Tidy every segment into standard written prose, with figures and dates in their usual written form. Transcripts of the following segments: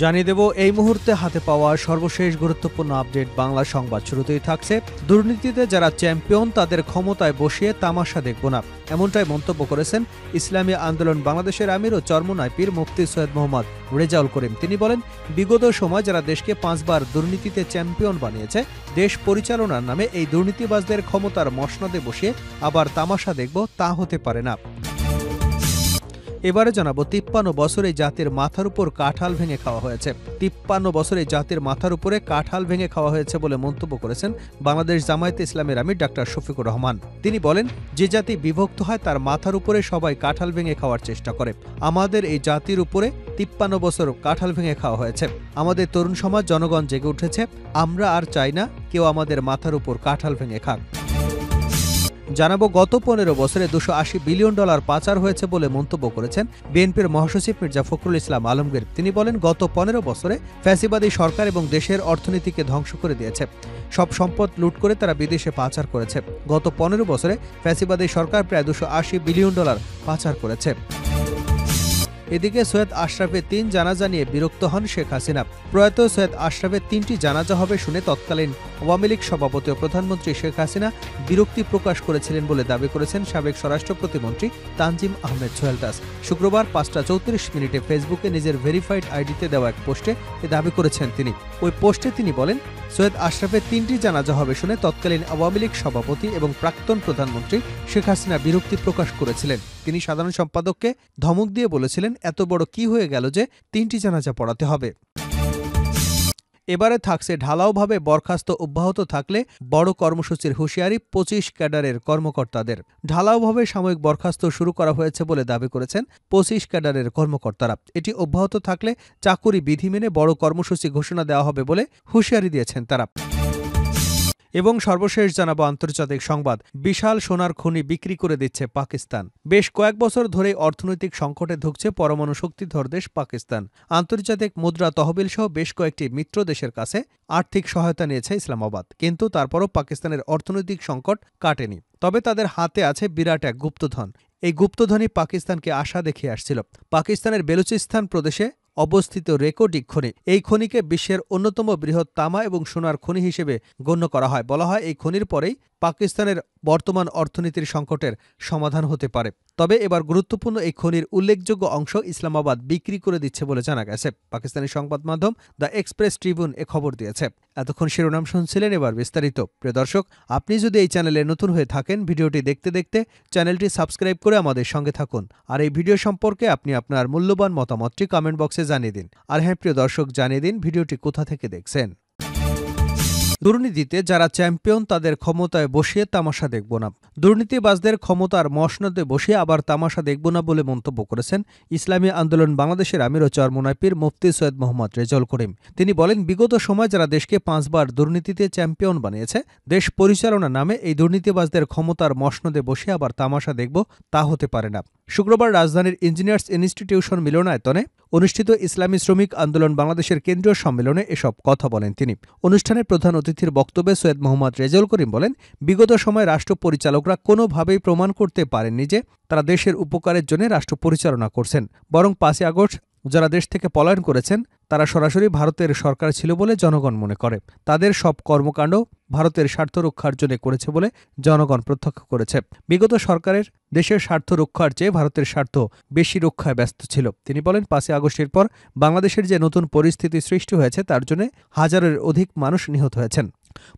জানিয়ে দেব এই মুহূর্তে হাতে পাওয়া সর্বশেষ গুরুত্বপূর্ণ আপডেট বাংলা সংবাদ। শুরুতেই থাকছে, দুর্নীতিতে যারা চ্যাম্পিয়ন তাদের ক্ষমতায় বসিয়ে তামাশা দেখব না, এমনটাই মন্তব্য করেছেন ইসলামী আন্দোলন বাংলাদেশের আমির ও চরমোনাই পীর মুফতি সৈয়দ মোহাম্মদ রেজাউল করিম। তিনি বলেন, বিগত সময় যারা দেশকে 5 বার দুর্নীতিতে চ্যাম্পিয়ন বানিয়েছে, দেশ পরিচালনার নামে এই দুর্নীতিবাজদের ক্ষমতার মসনদে বসিয়ে আবার তামাশা দেখব, তা হতে পারে না। এবারে জানাবো, 53 বছরে জাতির মাথার উপর কাঁঠাল ভেঙে খাওয়া হয়েছে। 53 বছরে জাতির মাথার উপরে কাঁঠাল ভেঙে খাওয়া হয়েছে বলে মন্তব্য করেছেন বাংলাদেশ জামায়াতে ইসলামের আমির ডাক্তার শফিকুর রহমান। তিনি বলেন, যে জাতি বিভক্ত হয় তার মাথার উপরে সবাই কাঁঠাল ভেঙে খাওয়ার চেষ্টা করে। আমাদের এই জাতির উপরে 53 বছর কাঁঠাল ভেঙে খাওয়া হয়েছে। আমাদের তরুণ সমাজ, জনগণ জেগে উঠেছে। আমরা আর চাই না কেউ আমাদের মাথার উপর কাঁঠাল ভেঙে খাক। জানাবো, গত 15 বছরে $280 বিলিয়ন পাচার হয়েছে বলে মন্তব্য করেছেন বিএনপির মহাসচিব মির্জা ফখরুল ইসলাম আলমগীর। তিনি বলেন, গত 15 বছরে ফ্যাসিবাদী সরকার এবং দেশের অর্থনীতিকে ধ্বংস করে দিয়েছে। সব সম্পদ লুট করে তারা বিদেশে পাচার করেছে। গত 15 বছরে ফ্যাসিবাদী সরকার প্রায় $280 বিলিয়ন পাচার করেছে। এদিকে সৈয়দ আশরাফের 3 জানাজা নিয়ে বিরক্ত হন শেখ হাসিনা। প্রয়াত সৈয়দ আশরাফের 3টি জানাজা হবে শুনে তৎকালীন আওয়ামী লীগ সভাপতি ও প্রধানমন্ত্রী শেখ হাসিনা বিরক্তি প্রকাশ করেছিলেন বলে দাবি করেছেন সাবেক স্বরাষ্ট্র প্রতিমন্ত্রী তানজিম আহমেদ সোহেল দাস। শুক্রবার 5:34 ফেসবুকে নিজের ভেরিফাইড আইডিতে দেওয়া এক পোস্টে এ দাবি করেছেন তিনি। ওই পোস্টে তিনি বলেন, সৈয়দ আশরাফের 3টি জানাজা হবে শুনে তৎকালীন আওয়ামী লীগ সভাপতি এবং প্রাক্তন প্রধানমন্ত্রী শেখ হাসিনা বিরক্তি প্রকাশ করেছিলেন। তিনি সাধারণ সম্পাদককে ধমক দিয়ে বলেছিলেন, এত বড় কি হয়ে গেল যে 3টি জানাজা পড়াতে হবে। এবারে থাকছে, ঢালাওভাবে বরখাস্ত অব্যাহত থাকলে বড় কর্মসূচির হুঁশিয়ারি 25 ক্যাডারের কর্মকর্তাদের। ঢালাওভাবে সাময়িক বরখাস্ত শুরু করা হয়েছে বলে দাবি করেছেন 25 ক্যাডারের কর্মকর্তারা। এটি অব্যাহত থাকলে চাকুরি বিধি মেনে বড় কর্মসূচি ঘোষণা দেওয়া হবে বলে হুঁশিয়ারি দিয়েছেন তারা। এবং সর্বশেষ জানাবো আন্তর্জাতিক সংবাদ, বিশাল সোনার খনি বিক্রি করে দিচ্ছে পাকিস্তান। বেশ কয়েক বছর ধরে অর্থনৈতিক সংকটে ধুঁকছে পরমাণু শক্তিধর দেশ পাকিস্তান। আন্তর্জাতিক মুদ্রা তহবিল সহ বেশ কয়েকটি মিত্র দেশের কাছে আর্থিক সহায়তা নিয়েছে ইসলামাবাদ, কিন্তু তারপরও পাকিস্তানের অর্থনৈতিক সংকট কাটেনি। তবে তাদের হাতে আছে বিরাট এক গুপ্তধন। এই গুপ্তধনই পাকিস্তানকে আশা দেখিয়ে আসছিল। পাকিস্তানের বেলুচিস্তান প্রদেশে অবস্থিত রেকর্ডিক খনি, এই খনিকে বিশ্বের অন্যতম বৃহৎ তামা এবং সোনার খনি হিসেবে গণ্য করা হয়। বলা হয়, এই খনির পরেই পাকিস্তানের বর্তমান অর্থনীতির সংকটের সমাধান হতে পারে। তবে এবার গুরুত্বপূর্ণ এই খনির উল্লেখযোগ্য অংশ ইসলামাবাদ বিক্রি করে দিচ্ছে বলে জানা গেছে। পাকিস্তানি সংবাদ মাধ্যম দ্য এক্সপ্রেস ট্রিবিউন এ খবর দিয়েছে। এতক্ষণ শিরোনাম শুনছিলেন, এবার বিস্তারিত। প্রিয় দর্শক, আপনি যদি এই চ্যানেলে নতুন হয়ে থাকেন, ভিডিওটি দেখতে দেখতে চ্যানেলটি সাবস্ক্রাইব করে আমাদের সঙ্গে থাকুন। আর এই ভিডিও সম্পর্কে আপনি আপনার মূল্যবান মতামতটি কমেন্ট বক্সে জানিয়ে দিন। আর হ্যাঁ প্রিয় দর্শক, জানিয়ে দিন ভিডিওটি কোথা থেকে দেখছেন। দুর্নীতিতে যারা চ্যাম্পিয়ন তাদের ক্ষমতায় বসিয়ে তামাশা দেখব না, দুর্নীতিবাজদের ক্ষমতার মসনদে বসিয়ে আবার তামাশা দেখব না বলে মন্তব্য করেছেন ইসলামী আন্দোলন বাংলাদেশের আমির ও চরমোনাই পীর মুফতি সৈয়দ মোহাম্মদ রেজাউল করিম। তিনি বলেন, বিগত সময় যারা দেশকে 5 বার দুর্নীতিতে চ্যাম্পিয়ন বানিয়েছে, দেশ পরিচালনার নামে এই দুর্নীতিবাজদের ক্ষমতার মসনদে বসিয়ে আবার তামাশা দেখব, তা হতে পারে না। শুক্রবার রাজধানীর ইঞ্জিনিয়ার্স ইনস্টিটিউশন মিলনায়তনে অনুষ্ঠিত ইসলামী শ্রমিক আন্দোলন বাংলাদেশের কেন্দ্রীয় সম্মেলনে এসব কথা বলেন তিনি। অনুষ্ঠানে প্রধান অতিথির বক্তব্যে সৈয়দ মোহাম্মদ রেজাউল করিম বলেন, বিগত সময় রাষ্ট্র পরিচালকরা কোনোভাবেই প্রমাণ করতে পারেননি যে তারা দেশের উপকারের জন্য রাষ্ট্র পরিচালনা করছেন। বরং 5 আগস্ট যারা দেশ থেকে পলায়ন করেছেন তারা সরাসরি ভারতের সরকার ছিল বলে জনগণ মনে করে। তাদের সব কর্মকাণ্ড ভারতের স্বার্থ রক্ষার জন্য করেছে বলে জনগণ প্রত্যক্ষ করেছে। বিগত সরকারের দেশের স্বার্থ রক্ষার চেয়ে ভারতের স্বার্থ বেশি রক্ষায় ব্যস্ত ছিল। তিনি বলেন, 5 আগস্টের পর বাংলাদেশের যে নতুন পরিস্থিতি সৃষ্টি হয়েছে তার জন্য হাজারের অধিক মানুষ নিহত হয়েছেন,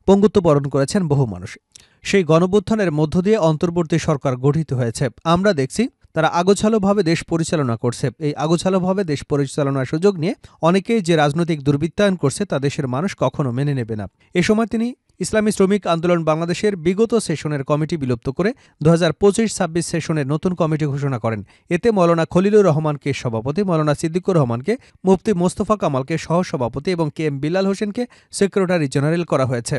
পঙ্গুত্ব বরণ করেছেন বহু মানুষ। সেই গণঅভ্যুত্থানের মধ্য দিয়ে অন্তর্বর্তী সরকার গঠিত হয়েছে। আমরা দেখছি তারা আগোছালোভাবে দেশ পরিচালনা করছে। এই আগোছালোভাবে দেশ পরিচালনার সুযোগ নিয়ে অনেকেই যে রাজনৈতিক দুর্বৃত্তায়ন করছে তা দেশের মানুষ কখনো মেনে নেবে না। এ সময় তিনি ইসলামী শ্রমিক আন্দোলন বাংলাদেশের বিগত সেশনের কমিটি বিলুপ্ত করে 2025-26 সেশনের নতুন কমিটি ঘোষণা করেন। এতে মৌলানা খলিলুর রহমানকে সভাপতি, মৌলানা সিদ্দিকুর রহমানকে, মুফতি মোস্তফা কামালকে সহসভাপতি এবং কে এম বিলাল হোসেনকে সেক্রেটারি জেনারেল করা হয়েছে।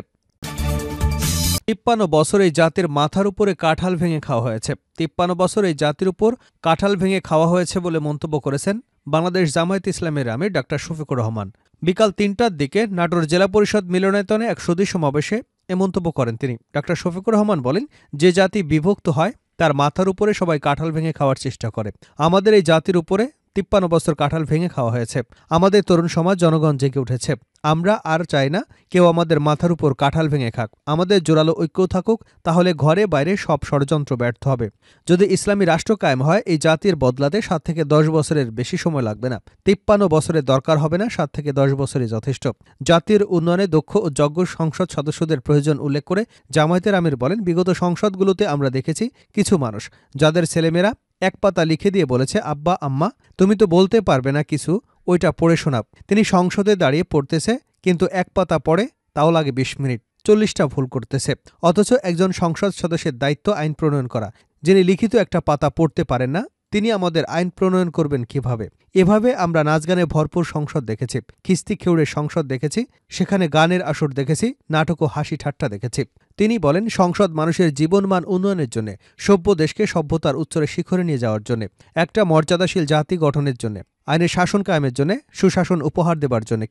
53 বছর এই জাতির মাথার উপরে কাঁঠাল ভেঙে খাওয়া হয়েছে। 53 বছর এই জাতির উপর কাঁঠাল ভেঙে খাওয়া হয়েছে বলে মন্তব্য করেছেন বাংলাদেশ জামায়াতে ইসলামের আমির ডাক্তার শফিকুর রহমান। বিকাল 3টার দিকে নাটোর জেলা পরিষদ মিলনায়তনে এক সুধী সমাবেশে এ মন্তব্য করেন তিনি। ডাক্তার শফিকুর রহমান বলেন, যে জাতি বিভক্ত হয় তার মাথার উপরে সবাই কাঁঠাল ভেঙে খাওয়ার চেষ্টা করে। আমাদের এই জাতির উপরে 53 বছর কাঁঠাল ভেঙে খাওয়া হয়েছে। আমাদের তরুণ সমাজ জনগণ জেগে উঠেছে। আমরা আর চাই না কেউ আমাদের মাথার উপর কাঁঠাল ভেঙে খাক। আমাদের জোরালো ঐক্য থাকুক, তাহলে ঘরে বাইরে সব ষড়যন্ত্র ব্যর্থ হবে। যদি ইসলামী রাষ্ট্র কায়েম হয়, এই জাতির বদলাতে 7 থেকে 10 বছরের বেশি সময় লাগবে না। 53 বছরের দরকার হবে না, 7 থেকে 10 বছরই যথেষ্ট। জাতির উন্নয়নে দক্ষ ও যোগ্য সংসদ সদস্যদের প্রয়োজন উল্লেখ করে জামায়াতের আমির বলেন, বিগত সংসদগুলোতে আমরা দেখেছি কিছু মানুষ যাদের ছেলেমেয়েরা এক পাতা লিখে দিয়ে বলেছে, আব্বা আম্মা তুমি তো বলতে পারবে না কিছু, ওইটা পড়ে শোনাব। তিনি সংসদে দাঁড়িয়ে পড়তেছে, কিন্তু এক পাতা পড়ে তাও লাগে 20 মিনিট, 40টা ভুল করতেছে। অথচ একজন সংসদ সদস্যের দায়িত্ব আইন প্রণয়ন করা। যিনি লিখিত একটা পাতা পড়তে পারেন না, তিনি আমাদের আইন প্রণয়ন করবেন কিভাবে? এভাবে আমরা নাচগানে ভরপুর সংসদ দেখেছি, খিস্তি খেউড়ে সংসদ দেখেছি, সেখানে গানের আসর দেখেছি, নাটক ও হাসি ঠাট্টা দেখেছি। তিনি বলেন, সংসদ মানুষের জীবনমান উন্নয়নের জন্য, সভ্য দেশকে সভ্যতার উচ্চরে শিখরে নিয়ে যাওয়ার জন্য, একটা মর্যাদাশীল জাতি গঠনের জন্য, আইনের শাসন কায়েমের জন্য, সুশাসন উপহার দেবার জন্য।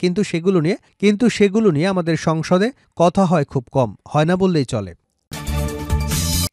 কিন্তু সেগুলো নিয়ে আমাদের সংসদে কথা হয় খুব কম, হয় না বললেই চলে।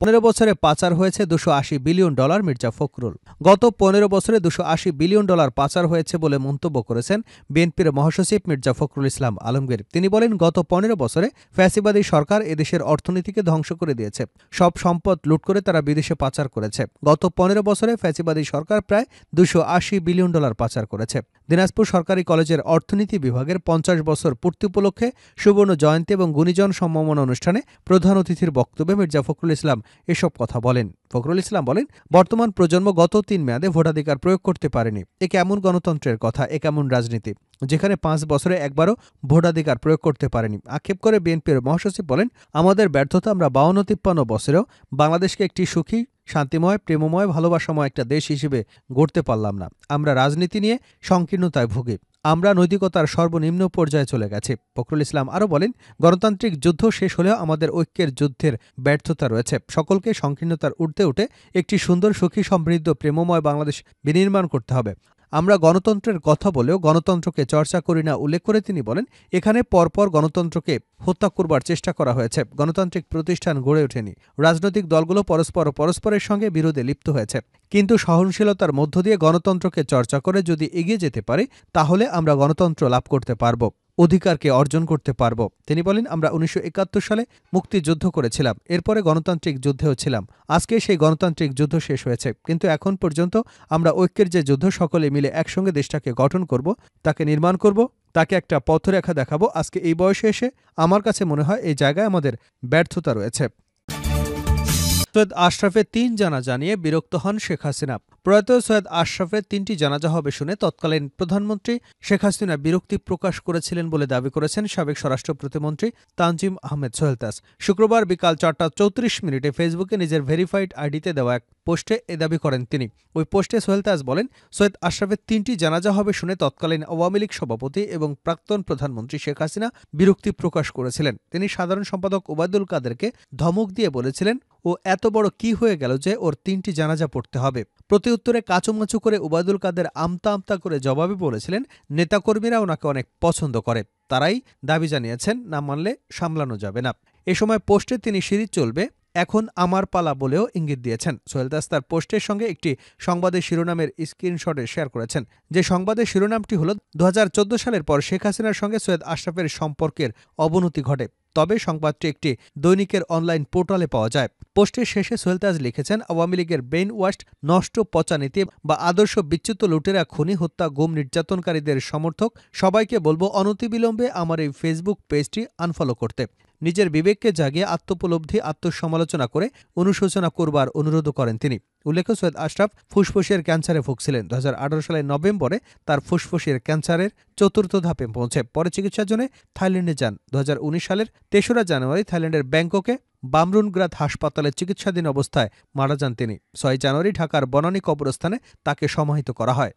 15 বছরে পাচার হয়েছে $280 বিলিয়ন মির্জা ফখরুল। গত 15 বছরে $280 বিলিয়ন পাচার হয়েছে বলে মন্তব্য করেছেন বিএনপির মহাসচিব মির্জা ফখরুল ইসলাম আলমগীর। তিনি বলেন, গত 15 বছরে ফ্যাসিবাদী সরকার এদেশের অর্থনীতিকে ধ্বংস করে দিয়েছে। সব সম্পদ লুট করে তারা বিদেশে পাচার করেছে। গত 15 বছরে ফ্যাসিবাদী সরকার প্রায় $280 বিলিয়ন পাচার করেছে। দিনাজপুর সরকারি কলেজের অর্থনীতি বিভাগের 50 বছর পূর্তি উপলক্ষে সুবর্ণ জয়ন্তী এবং গুণীজন সম্মাননা অনুষ্ঠানে প্রধান অতিথির বক্তব্যে মির্জা ফখরুল ইসলাম এসব কথা বলেন। ফখরুল ইসলাম বলেন, বর্তমান প্রজন্ম গত 3 মেয়াদে ভোটাধিকার প্রয়োগ করতে পারেনি। এ কেমন গণতন্ত্রের কথা, এ কেমন রাজনীতি, যেখানে 5 বছরে একবারও ভোটাধিকার প্রয়োগ করতে পারেনি। আক্ষেপ করে বিএনপির মহাসচিব বলেন, আমাদের ব্যর্থতা, আমরা 52-53 বছরেও বাংলাদেশকে একটি সুখী, শান্তিময়, প্রেমময়, ভালোবাসাময় একটা দেশ হিসেবে গড়তে পারলাম না। আমরা রাজনীতি নিয়ে সংকীর্ণতায় ভুগি। আমরা নৈতিকতার সর্বনিম্ন পর্যায়ে চলে গেছি। ফখরুল ইসলাম আরও বলেন, গণতান্ত্রিক যুদ্ধ শেষ হলেও আমাদের ঐক্যের যুদ্ধের ব্যর্থতা রয়েছে। সকলকে সংকীর্ণতার ঊর্ধ্বে উঠে একটি সুন্দর, সুখী, সমৃদ্ধ, প্রেমময় বাংলাদেশ বিনির্মাণ করতে হবে। আমরা গণতন্ত্রের কথা বলেও গণতন্ত্রকে চর্চা করি না উল্লেখ করে তিনি বলেন, এখানে পরপর গণতন্ত্রকে হত্যা করবার চেষ্টা করা হয়েছে। গণতান্ত্রিক প্রতিষ্ঠান গড়ে ওঠেনি। রাজনৈতিক দলগুলো পরস্পরের সঙ্গে বিরোধে লিপ্ত হয়েছে। কিন্তু সহনশীলতার মধ্য দিয়ে গণতন্ত্রকে চর্চা করে যদি এগিয়ে যেতে পারি, তাহলে আমরা গণতন্ত্র লাভ করতে পারব, অধিকারকে অর্জন করতে পারব। তিনি বলেন, আমরা 1971 সালে মুক্তিযুদ্ধ করেছিলাম, এরপরে গণতান্ত্রিক যুদ্ধেও ছিলাম। আজকে সেই গণতান্ত্রিক যুদ্ধ শেষ হয়েছে, কিন্তু এখন পর্যন্ত আমরা ঐক্যের যে যুদ্ধ, সকলে মিলে একসঙ্গে দেশটাকে গঠন করব, তাকে নির্মাণ করব, তাকে একটা পথরেখা দেখাবো। আজকে এই বয়সে এসে আমার কাছে মনে হয় এই জায়গায় আমাদের ব্যর্থতা রয়েছে। সৈয়দ আশরাফের 3 জানাজা নিয়ে বিরক্ত হন শেখ হাসিনা। প্রয়াত সৈয়দ আশরাফের 3টি জানাজা হবে শুনে তৎকালীন প্রধানমন্ত্রী শেখ হাসিনা বিরক্তি প্রকাশ করেছিলেন বলে দাবি করেছেন সাবেক স্বরাষ্ট্র প্রতিমন্ত্রী তানজিম আহমেদ সোহেলতাজ। শুক্রবার বিকাল 4টা 34 ফেসবুকে নিজের ভেরিফাইড আইডিতে দেওয়া এক পোস্টে এ দাবি করেন তিনি। ওই পোস্টে সোহেলতাজ বলেন, সৈয়দ আশরাফের 3টি জানাজা হবে শুনে তৎকালীন আওয়ামী লীগ সভাপতি এবং প্রাক্তন প্রধানমন্ত্রী শেখ হাসিনা বিরক্তি প্রকাশ করেছিলেন। তিনি সাধারণ সম্পাদক ওবায়দুল কাদেরকে ধমক দিয়ে বলেছিলেন, ও এত বড় কি হয়ে গেল যে ওর 3টি জানাজা পড়তে হবে। প্রতি উত্তরে কাচুমাচু করে ওবায়দুল কাদের আমতা আমতা করে জবাবে বলেছিলেন, নেতাকর্মীরা ওনাকে অনেক পছন্দ করে, তারাই দাবি জানিয়েছেন, না মানলে সামলানো যাবে না। এ সময় পোস্টে তিনি সিরিজ চলবে, এখন আমার পালা বলেও ইঙ্গিত দিয়েছেন। সোহেলতাজ তার পোস্টের সঙ্গে একটি সংবাদের শিরোনামের স্ক্রিনশটে শেয়ার করেছেন। যে সংবাদের শিরোনামটি হল, 2014 সালের পর শেখ হাসিনার সঙ্গে সৈয়দ আশরাফের সম্পর্কের অবনতি ঘটে। তবে সংবাদটি একটি দৈনিকের অনলাইন পোর্টালে পাওয়া যায়। পোস্টের শেষে সোহেলতাজ লিখেছেন, আওয়ামী লীগের ব্রেইন ওয়াশ, নষ্ট পচা নীতি বা আদর্শ বিচ্যুত লুটেরা, খুনি, হত্যা, গুম, নির্যাতনকারীদের সমর্থক সবাইকে বলবো অনতিবিলম্বে আমার এই ফেসবুক পেজটি আনফলো করতে। নিজের বিবেককে জাগিয়ে আত্মোপলব্ধি, আত্মসমালোচনা করে অনুশোচনা করবার অনুরোধ করেন তিনি। উল্লেখ্য, সৈয়দ আশরাফ ফুসফুসের ক্যান্সারে ভুগছিলেন। 2018 সালের নভেম্বরে তার ফুসফুসের ক্যান্সারের 4র্থ ধাপে পৌঁছে পরে চিকিৎসার জন্য থাইল্যান্ডে যান। 2019 সালের 3রা জানুয়ারি থাইল্যান্ডের ব্যাংককে বামরুনগ্রাদ হাসপাতালে চিকিৎসাধীন অবস্থায় মারা যান তিনি। 6 জানুয়ারি ঢাকার বনানী কবরস্থানে তাকে সমাহিত করা হয়।